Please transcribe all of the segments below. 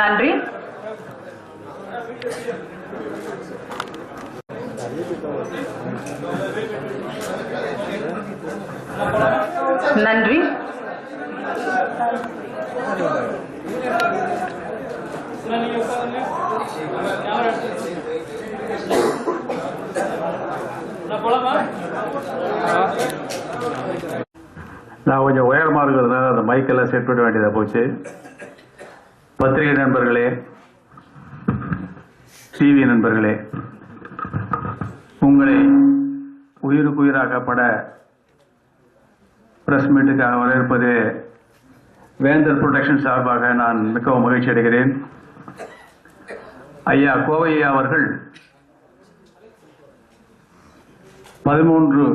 நன்றி. நன்றி. நான் கொஞ்சம் உயரமாக இருக்கிறதுனால அந்த மைக்கெல்லாம் செட் பண்ண வேண்டியதாக போச்சு. பத்திரிகை நண்பர்களே, டிவி நண்பர்களே, உங்களை உயிருக்குயிராக்கப்பட பிரஸ் மீட்டுக்காக வரவேற்பது வேந்தர் புரொடக்ஷன் சார்பாக நான் மிகவும் மகிழ்ச்சி அடைகிறேன். ஐயா கோவையா அவர்கள் 13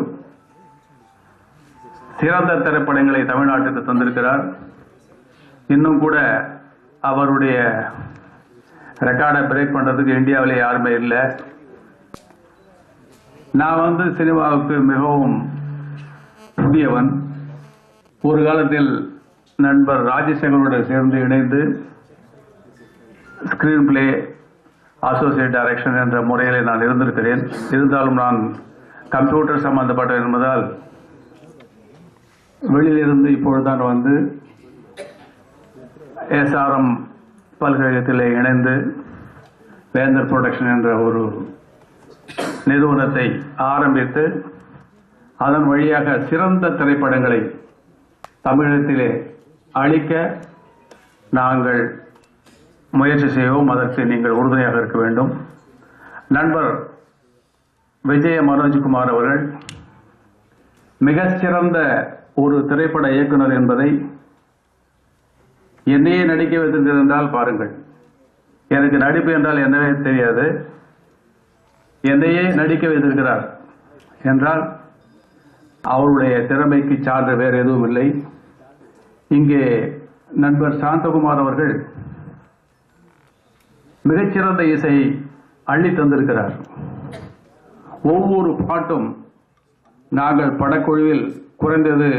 சிறந்த திரைப்படங்களை தமிழ்நாட்டுக்கு தந்திருக்கிறார். இன்னும் கூட அவருடைய ரெக்கார்டை பிரேக் பண்றதுக்கு இந்தியாவிலே யாருமே இல்லை. நான் சினிமாவுக்கு மிகவும் புதியவன். ஒரு காலத்தில் நண்பர் ராஜசேகரோடு சேர்ந்து இணைந்து ஸ்கிரீன் பிளே, அசோசியேட் டைரக்ஷன் என்ற முறையில் நான் இருந்திருக்கிறேன். இருந்தாலும் நான் கம்ப்யூட்டர் சம்பந்தப்பட்ட என்பதால் வெளியிலிருந்து இப்பொழுதுதான் SRM பல்கலைக்கழகத்தில் இணைந்து வேந்தர் புரொடக்ஷன் என்ற ஒரு நிறுவனத்தை ஆரம்பித்து அதன் வழியாக சிறந்த திரைப்படங்களை தமிழகத்திலே அளிக்க நாங்கள் முயற்சி செய்வோம். அதற்கு நீங்கள் உறுதுணையாக இருக்க வேண்டும். நண்பர் விஜய மனோஜ்குமார் அவர்கள் மிகச்சிறந்த ஒரு திரைப்பட இயக்குனர் என்பதை என்னையே நடிக்க வைத்திருந்தால் பாருங்கள். எனக்கு நடிப்பு என்றால் என்னவே தெரியாது. என்னையே நடிக்க வைத்திருக்கிறார் என்றால் அவருடைய திறமைக்கு சான்று வேறு எதுவும் இல்லை. இங்கே நண்பர் சாந்தகுமார் அவர்கள் மிகச்சிறந்த இசையை அள்ளி தந்திருக்கிறார். ஒவ்வொரு பாட்டும் நாங்கள் படக்குழுவில் குறைந்தது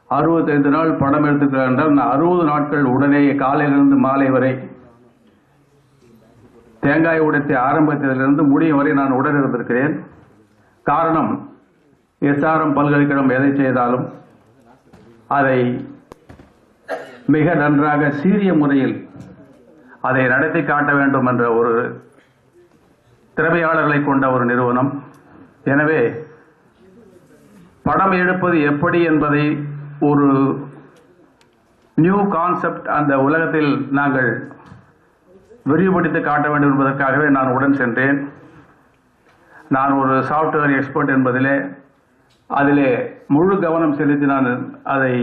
65 நாள் படம் எடுத்துக்கிறார் என்றால் 60 நாட்கள் உடனே காலையிலிருந்து மாலை வரை தேங்காய் உடைத்த ஆரம்பத்திலிருந்து முடியும் வரை நான் உடன் இருந்திருக்கிறேன். காரணம், SRM பல்கலைக்கழகம் எதை செய்தாலும் அதை மிக நன்றாக சீரிய முறையில் அதை நடத்தி காட்ட வேண்டும் என்ற ஒரு திறமையாளர்களை கொண்ட ஒரு நிறுவனம். எனவே படம் எடுப்பது எப்படி என்பதை ஒரு நியூ கான்செப்ட் அந்த உலகத்தில் நாங்கள் விரிவுபடுத்தி காட்ட வேண்டும் என்பதற்காகவே நான் உடன் சென்றேன். நான் ஒரு சாஃப்ட்வேர் எக்ஸ்பர்ட் என்பதிலே அதிலே முழு கவனம் செலுத்தி நான் அதை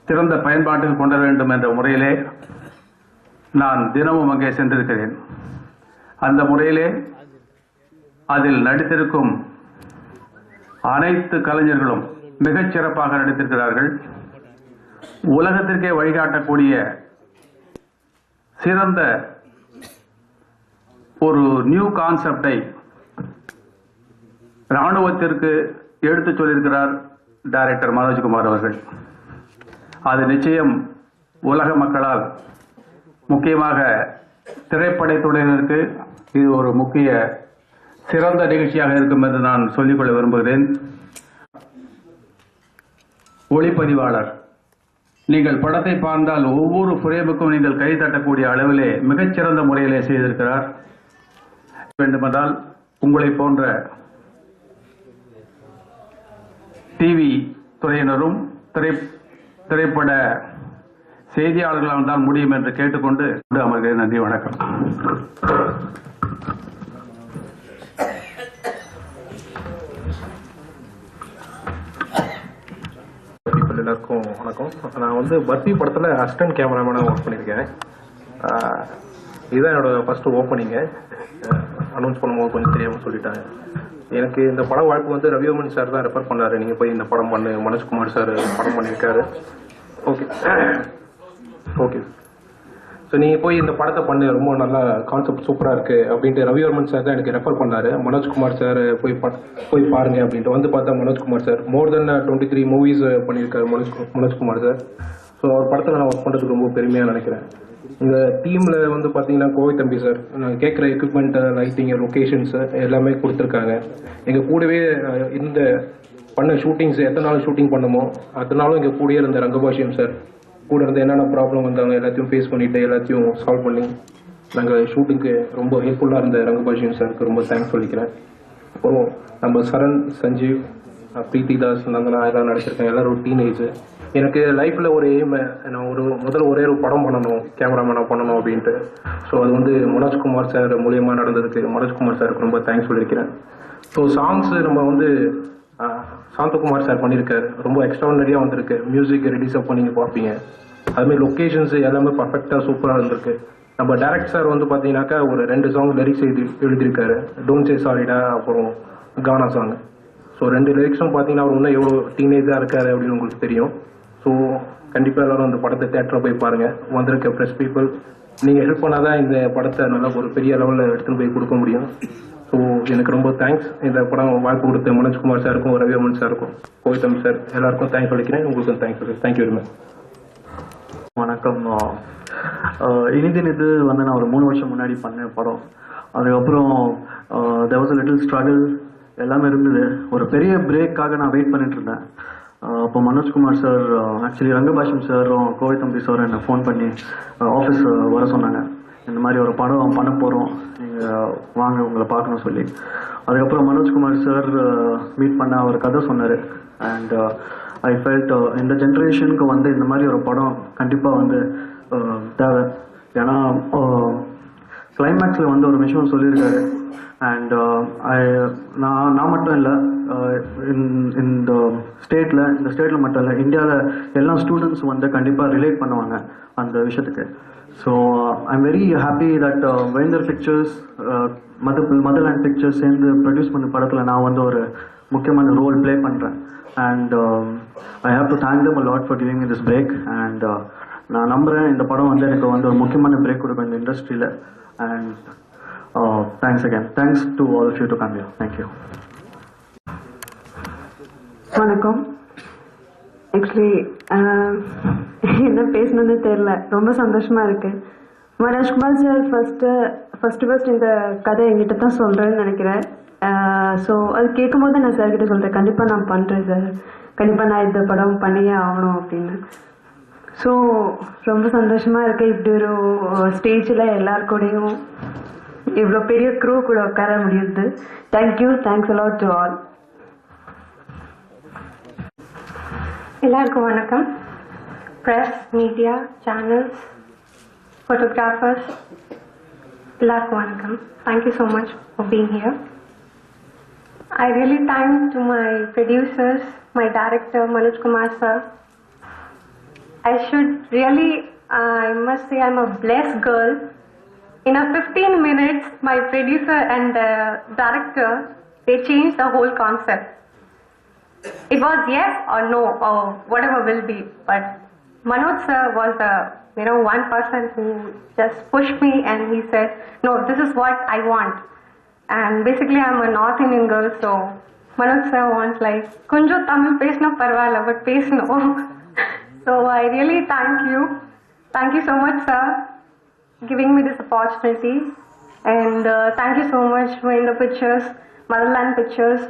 சிறந்த பயன்பாட்டில் கொண்டு வேண்டும் என்ற முறையிலே நான் தினமும் அங்கே சென்றிருக்கிறேன். அந்த முறையிலே அதில் நடித்திருக்கும் அனைத்து கலைஞர்களும் மிகச் சிறப்பாக நடித்திருக்கிறார்கள். உலகத்திற்கே வழிகாட்டக்கூடிய சிறந்த ஒரு நியூ கான்செப்டை ராணுவத்திற்கு எடுத்துச் சொல்லியிருக்கிறார் டைரக்டர் மனோஜ்குமார் அவர்கள். அது நிச்சயம் உலக மக்களால், முக்கியமாக திரைப்படத்துறையினருக்கு இது ஒரு முக்கிய சிறந்த நிகழ்ச்சியாக இருக்கும் என்று நான் சொல்லிக்கொள்ள விரும்புகிறேன். ஒளிப்பதிவாளர், நீங்கள் படத்தை பார்த்தால் ஒவ்வொரு ஃப்ரேமுக்கும் நீங்கள் கை தட்டக்கூடிய அளவிலே மிகச்சிறந்த முறையிலே செய்திருக்கிறார். வேண்டுமென்றால் உங்களை போன்ற டிவி துறையினரும் திரைப்பட செய்தியாளர்களால் தான் முடியும் என்று கேட்டுக்கொண்டு அமர்கிறேன். நன்றி, வணக்கம். எல்லாருக்கும் வணக்கம். நான் பர்பி படத்தில் அசிஸ்டன்ட் கேமராமேனாக ஒர்க் பண்ணியிருக்கேன். இதுதான் என்னோட ஃபர்ஸ்ட் ஓப்பனிங்கு. அனௌன்ஸ் பண்ணும்போது கொஞ்சம் தெரியாமல் சொல்லிட்டாங்க. எனக்கு இந்த படம் வாய்ப்பு ரவிவர்மன் சார் தான் ரெஃபர் பண்ணாரு. நீங்கள் போய் இந்த படம் பண்ணு, மனோஜ்குமார் சார் படம் பண்ணியிருக்காரு. Okay okay. ஸோ நீங்கள் போய் இந்த படத்தை பண்ணு, ரொம்ப நல்லா கான்செப்ட் சூப்பராக இருக்குது அப்படின்ட்டு ரவிவர்மன் சார் தான் எனக்கு ரெஃபர் பண்ணார். மனோஜ்குமார் சார் போய் பாருங்க அப்படின்ட்டு வந்து பார்த்தா மனோஜ்குமார் சார் மோர் தென் 23 மூவிஸ் பண்ணியிருக்காரு மனோஜ்குமார் சார். ஸோ அவர் படத்தில் நான் ஒர்க் பண்ணுறதுக்கு ரொம்ப பெருமையாக நினைக்கிறேன். இந்த டீமில் வந்து பார்த்தீங்கன்னா கோவை தம்பி சார் நாங்கள் கேட்குற எக்யூப்மெண்ட்டு, லைட்டிங், லொக்கேஷன்ஸு எல்லாமே கொடுத்துருக்காங்க. எங்கள் கூடவே இந்த பண்ண ஷூட்டிங்ஸ் எத்தனை நாள் ஷூட்டிங் பண்ணுமோ அத்தனை நாளும் எங்கள் கூடயே இருந்த ரங்கபாஷ்யம் சார் கூட இருந்து என்னென்ன ப்ராப்ளம் வந்தாங்க எல்லாத்தையும் ஃபேஸ் பண்ணிவிட்டு எல்லாத்தையும் சால்வ் பண்ணி நாங்கள் ஷூட்டிங்க்கு ரொம்ப ஹெல்ப்ஃபுல்லாக இருந்த ரங்கபாஷ்யம் சாருக்கு ரொம்ப தேங்க்ஸ் சொல்லிக்கிறேன். அப்புறம் நம்ம சரண், சஞ்சீவ், பிரீத்தி தாஸ், நந்தனா எல்லாம் நடிச்சிருக்கேன். எல்லோரும் ஒரு டீனேஜ். எனக்கு லைஃப்பில் ஒரு எய்ம், நான் முதல்ல ஒரே ஒரு படம் பண்ணணும், கேமராமேனாக பண்ணணும் அப்படின்ட்டு. ஸோ அது வந்து மனோஜ்குமார் சார் மூலியமாக நடந்ததுக்கு மனோஜ்குமார் சாருக்கு ரொம்ப தேங்க்ஸ் சொல்லியிருக்கிறேன். ஸோ சாங்ஸு நம்ம வந்து சாந்தகுமார் சார் பண்ணியிருக்காரு, ரொம்ப எக்ஸ்ட்ரானரியாக வந்திருக்கு. மியூசிக் ரிலீஸ் அப்போ நீங்கள் பார்ப்பீங்க. அதுமாதிரி லொக்கேஷன்ஸ் எல்லாமே பர்ஃபெக்டாக சூப்பராக இருந்திருக்கு. நம்ம டேரக்ட் சார் வந்து பார்த்தீங்கன்னாக்கா ஒரு 2 சாங் லிரிக்ஸ் எழுதியிருக்காரு, டோன்ட் சே சாரிடா, அப்புறம் கானா சாங். ஸோ 2 லிரிக்ஸும் பார்த்தீங்கன்னா அவர் இன்னும் எவ்வளோ டீனேஜாக இருக்காரு அப்படின்னு உங்களுக்கு தெரியும். ஸோ கண்டிப்பாக எல்லோரும் அந்த படத்தை தேட்டரில் போய் பாருங்கள். வந்திருக்க ப்ரெஸ் பீப்புள் நீங்கள் ஹெல்ப் பண்ணால் தான் இந்த படத்தை நல்லா ஒரு பெரிய லெவலில் எடுத்துகிட்டு போய் கொடுக்க முடியும். ஸோ எனக்கு ரொம்ப தேங்க்ஸ். இந்த படம் வாய்ப்பு கொடுத்த மனோஜ்குமார் சாருக்கும், ரவிவர்மன் சாருக்கும், கோவை தம்பி சார் எல்லாருக்கும் தேங்க்ஸ் சொல்லிக்கிறேன். உங்களுக்கும் தேங்க்ஸ். Thank you very much. வணக்கம். இனிதின் வந்து நான் ஒரு 3 வருஷம் முன்னாடி பண்ண படம். அதுக்கப்புறம் there was a little struggle எல்லாமே இருந்தது. ஒரு பெரிய பிரேக்காக நான் வெயிட் பண்ணிட்டு இருந்தேன். அப்போ மனோஜ்குமார் சார், ஆக்சுவலி ரங்கபாஷ்யம் சாரும் கோவை தம்பி சார் என்னை ஃபோன் பண்ணி ஆஃபீஸ் வர சொன்னாங்க. இந்த மாதிரி ஒரு படம் பண்ண போகிறோம், நீங்கள் வாங்க உங்களை பார்க்கணும் சொல்லி. அதுக்கப்புறம் மனோஜ்குமார் சார் மீட் பண்ண அவர் கதை சொன்னார். அண்ட் ஐ ஃபெல்ட் இந்த ஜென்ரேஷனுக்கு வந்து இந்த மாதிரி ஒரு படம் கண்டிப்பாக வந்து தேவை. ஏன்னா கிளைமேக்ஸில் வந்து ஒரு விஷயம் சொல்லியிருக்காரு. அண்ட் நான் மட்டும் இல்லை, இந்த ஸ்டேட்டில் மட்டும் இல்லை, இந்தியாவில் எல்லா ஸ்டூடெண்ட்ஸ் வந்து கண்டிப்பாக ரிலேட் பண்ணுவாங்க அந்த விஷயத்துக்கு. So I'm very happy that வேந்தர் பிக்சர்ஸ், மதர்லேண்ட் பிக்சர்ஸ் சேர்ந்து ப்ரொடியூஸ் பண்ண படத்தில் நான் வந்து ஒரு முக்கியமான ரோல் ப்ளே பண்ணுறேன். And I have to thank them a lot for giving me this break. And நான் நம்புகிறேன் இந்த படம் வந்து எனக்கு வந்து ஒரு முக்கியமான பிரேக் கொடுக்கும் இந்த இண்டஸ்ட்ரியில். And thanks again. Thanks to all of you to come here. Thank you. வணக்கம். ஆக்சுவலி என்ன பேசணுன்னு தெரியல, ரொம்ப சந்தோஷமா இருக்கு. மனோஜ்குமார் சார் ஃபர்ஸ்ட் இந்த கதை என்கிட்ட தான் சொல்றேன்னு நினைக்கிறேன். ஸோ அது கேட்கும் போது நான் சார் கிட்ட சொல்றேன், கண்டிப்பாக நான் பண்ணுறேன் சார், கண்டிப்பாக நான் இந்த படம் பண்ணியே ஆகணும் அப்படின்னு. ஸோ ரொம்ப சந்தோஷமா இருக்கு. இப்படி ஒரு ஸ்டேஜில் எல்லாருக்கூடையும் இவ்வளோ பெரிய க்ரூ கூட உட்கார முடியுது. Thank you, thanks a lot to all. எல்லாருக்கும் வணக்கம். ப்ரெஸ், மீடியா, சேனல்ஸ், ஃபோட்டோகிராஃபர்ஸ் எல்லாருக்கும் வணக்கம். Thank you so much for being here. I really thank to my producers, my director Manoj Kumar sir. I must say I'm a blessed girl. In a 15 minutes, my producer and the director, they changed the whole concept. It was yes or no or whatever will be, but Manoj sir was the one person who just pushed me and he said, no, this is what I want. And basically I'm a North Indian girl, so Manoj sir wants like, kunjo Tamil pesna parvala, but pesno. So I really thank you. Thank you so much sir, giving me this opportunity. And thank you so much for the pictures, Motherland Pictures.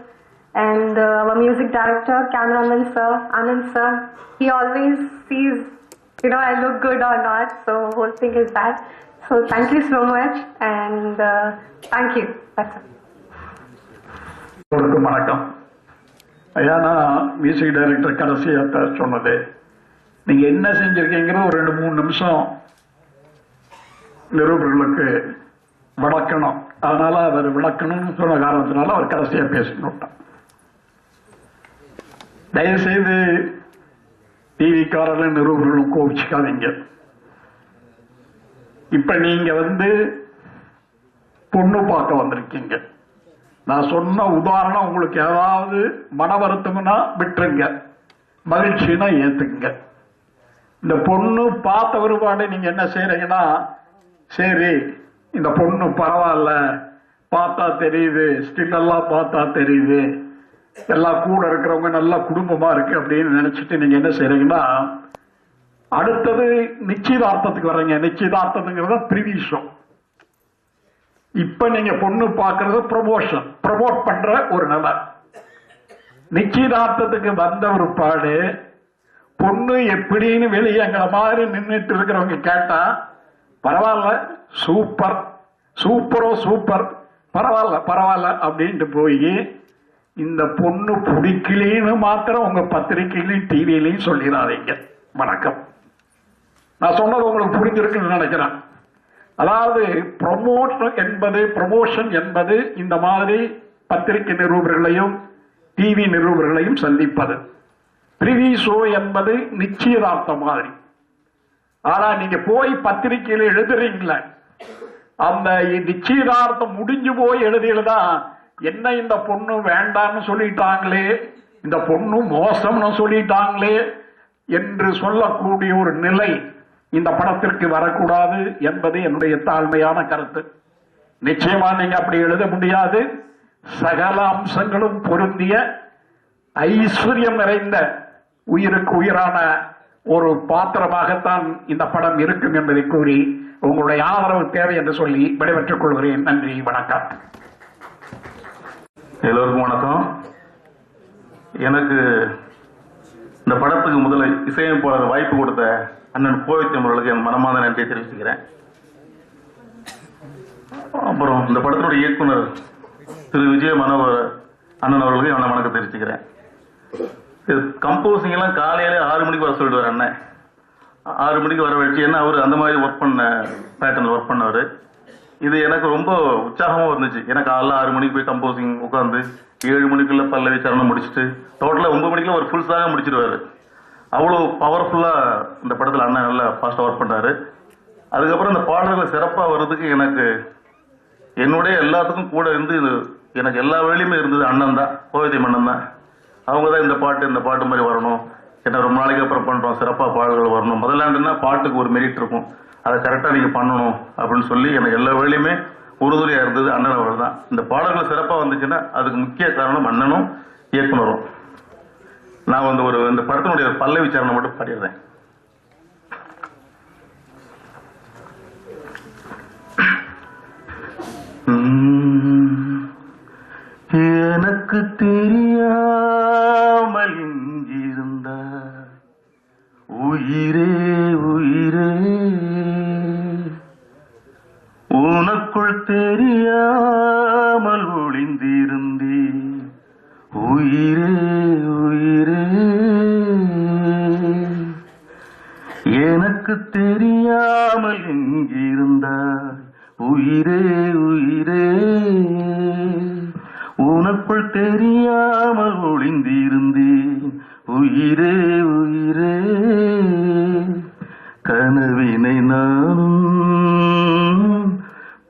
And our music director, cameraman sir, Anand sir, he always sees, I look good or not, so whole thing is that. So thank you so much and thank you. That's it. வணக்கம் ஐயா. நான் music director கடைசியாக சொன்னது, நீங்கள் என்ன செஞ்சுருக்கீங்கிற ஒரு 2-3 நிமிஷம் நிருபர்களுக்கு விளக்கணும். அதனால அவர் விளக்கணும்னு சொன்ன காரணத்தினால அவர் கடைசியாக பேசணும். தயவுசெய்து டிவிக்காரர்களும் நிருபர்களும் கோபிச்சுக்காதீங்க. இப்ப நீங்க பொண்ணு பார்க்க வந்திருக்கீங்க. நான் சொன்ன உதாரணம் உங்களுக்கு ஏதாவது மன வருத்தம்னா விட்டுருங்க, மகிழ்ச்சினா ஏத்துக்குங்க. இந்த பொண்ணு பார்த்த ஒருபாடு நீங்க என்ன செய்யறீங்கன்னா, சரி இந்த பொண்ணு பரவாயில்ல, பார்த்தா தெரியுது, ஸ்டில் எல்லாம் பார்த்தா தெரியுது, எல்லாம் கூட இருக்கிறவங்க நல்லா குடும்பமா இருக்கு அப்படின்னு நினைச்சிட்டு நீங்க என்ன செய்யறீங்கன்னா, அடுத்தது நிச்சயதார்த்தத்துக்கு வர்றீங்க. நிச்சயதார்த்தத்துங்கிறத ப்ரிவிஷம். இப்ப நீங்க பொண்ணு பாக்குறது ப்ரமோஷன், ப்ரமோட் பண்ற ஒரு நிலை. நிச்சயதார்த்தத்துக்கு வந்த ஒரு பாடு பொண்ணு எப்படின்னு வெளியே எங்களை மாதிரி நின்றுட்டு இருக்கிறவங்க கேட்டா, பரவாயில்ல சூப்பர், சூப்பரோ சூப்பர், பரவாயில்ல பரவாயில்ல அப்படின்ட்டு போய் இந்த பொண்ணு பிடிக்கலன்னு மாத்திரம் உங்க பத்திரிகையிலையும் டிவிலையும் சொல்லிடாதீங்க. வணக்கம். நான் சொன்னது உங்களுக்கு புரிஞ்சிருக்குன்னு நினைக்கிறேன். அதாவது ப்ரமோஷன் என்பது இந்த மாதிரி பத்திரிகை நிருபர்களையும் டிவி நிருபர்களையும் சந்திப்பது. பிரிவி ஷோ என்பது நிச்சயதார்த்தம் மாதிரி. ஆனா நீங்க போய் பத்திரிகையில எழுதுறீங்களே, அந்த நிச்சயதார்த்தம் முடிஞ்சு போய் எழுதியதான் என்ன இந்த பொண்ணு வேண்டாம்னு சொல்லிட்டாங்களே, இந்த பொண்ணு மோசம்னு சொல்லிட்டாங்களே என்று சொல்லக்கூடிய ஒரு நிலை இந்த படத்திற்கு வரக்கூடாது என்பது என்னுடைய தாழ்மையான கருத்து. நிச்சயமா நீங்க அப்படி எழுத முடியாது. சகல அம்சங்களும் பொருந்திய ஐஸ்வர்யம் நிறைந்த உயிருக்கு உயிரான ஒரு பாத்திரமாகத்தான் இந்த படம் இருக்கும் என்பதை கூறி உங்களுடைய ஆதரவு தேவை என்று சொல்லி விடைபெற்றுக் கொள்கிறேன். நன்றி, வணக்கம். எல்லோருக்கும் வணக்கம். எனக்கு இந்த படத்துக்கு முதல்ல இசையமைப்பாளர் வாய்ப்பு கொடுத்த அண்ணன் கோவித்தம் அவர்களுக்கு என் மனமார்ந்த நன்றியை தெரிவிச்சுக்கிறேன். அப்புறம் இந்த படத்தினுடைய இயக்குனர் திரு விஜய மனோகர் அண்ணன் அவர்களுக்கு என் வணக்கம் தெரிவிச்சுக்கிறேன். கம்போசிங் எல்லாம் காலையில 6 மணிக்கு வர சொல்லிடுவார் அண்ணன். 6 மணிக்கு வர வச்சு, ஏன்னா அவர் அந்த மாதிரி ஒர்க் பண்ண பேட்டர்ல ஒர்க் பண்ணவர். இது எனக்கு ரொம்ப உற்சாகமா இருந்துச்சு. எனக்கு காலைல 6 மணிக்கு போய் கம்போசிங் உட்காந்து 7 மணிக்குள்ள பல்லவி சரணம் முடிச்சுட்டு டோட்டலா 9 மணிக்குள்ள ஒரு ஃபுல் சாக முடிச்சிருவாரு. அவ்வளவு பவர்ஃபுல்லா இந்த படத்துல அண்ணன் நல்லா ஃபாஸ்டா ஒர்க் பண்றாரு. அதுக்கப்புறம் இந்த பாடல்கள் சிறப்பா வர்றதுக்கு எனக்கு என்னுடைய எல்லாத்துக்கும் கூட இருந்து எனக்கு எல்லா வேலையுமே இருந்தது அண்ணன் தான், கோவிதை மன்னன் தான். அவங்க தான் இந்த பாட்டு மாதிரி வரணும், என்ன ரொம்ப நாளைக்கு அப்புறம் பண்றோம், சிறப்பா பாடல்கள் வரணும், முதலாண்டுன்னா பாட்டுக்கு ஒரு மெரிட் இருக்கும், அதை கரெக்டா நீங்க பண்ணணும் அப்படின்னு சொல்லி எனக்கு எல்லா வேலையுமே உறுதுணையா இருந்தது அண்ணன் அவர்கள் தான். இந்த பாடல்கள் சிறப்பா வந்துச்சுன்னா அதுக்கு முக்கிய காரணம் அண்ணனும் இயக்குனரும். நான் வந்து இந்த படத்தினுடைய பல்லவி சரணம் மட்டும் பாடிடுறேன். எனக்கு தெரியாமல் இங்கிருந்த உயிரே உயிரே, உனக்குள் தெரியாமல் ஒளிந்திருந்தே உயிரே உயிரே, எனக்கு தெரியாமல் எங்கிருந்தாய் உயிரே உயிரே, உனக்குள் தெரியாமல் ஒளிந்திருந்தேன் உயிரே உயிரே, கனவினை நானும்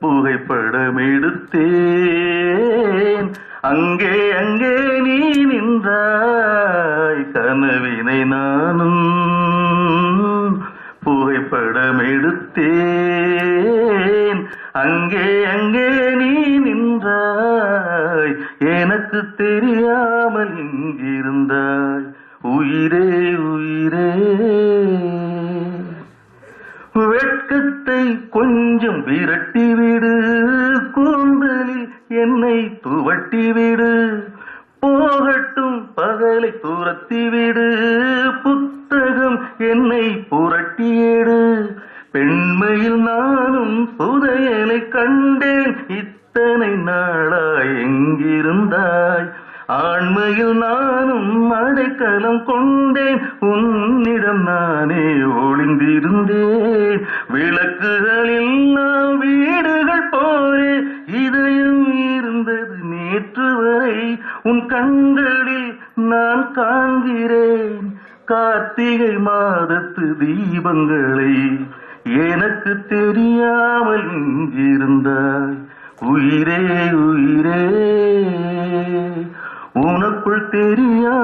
புகைப்படம் எடுத்தேன், அங்கே அங்கே நீ நின்றாய், கனவினை நானும் புகைப்படம் எடுத்தேன், அங்கே அங்கே நீ நின்றாய், எனக்கு தெரியாமல் இங்கிருந்தாய் உயிரே உயிரே, வெட்கத்தை கொஞ்சம் விரட்டிவிடு, கூந்தலில் என்னை துவட்டிவிடு, போகட்டும் பகலை துரத்திவிடு, புத்தகம் என்னை புரட்டியேடு, பெண்மையில் நானும் புதையலை கண்டேன், இத்தனை நாளாய் எங்கிருந்தாய், ஆண்மையில் நானும் அடைக்கலம் கொண்டேன், உன்னிடம் நானே ஒளிந்திருந்தேன், விளக்குகளில் வீடுகள் போரே இதயம் இருந்தது நேற்று வரை, உன் கண்களில் நான் காண்கிறேன் கார்த்திகை மாதத்து தீபங்களை, எனக்கு தெரியாமல் இங்கிருந்தாய் உயிரே உயிரே, உனக்குள் தெரியா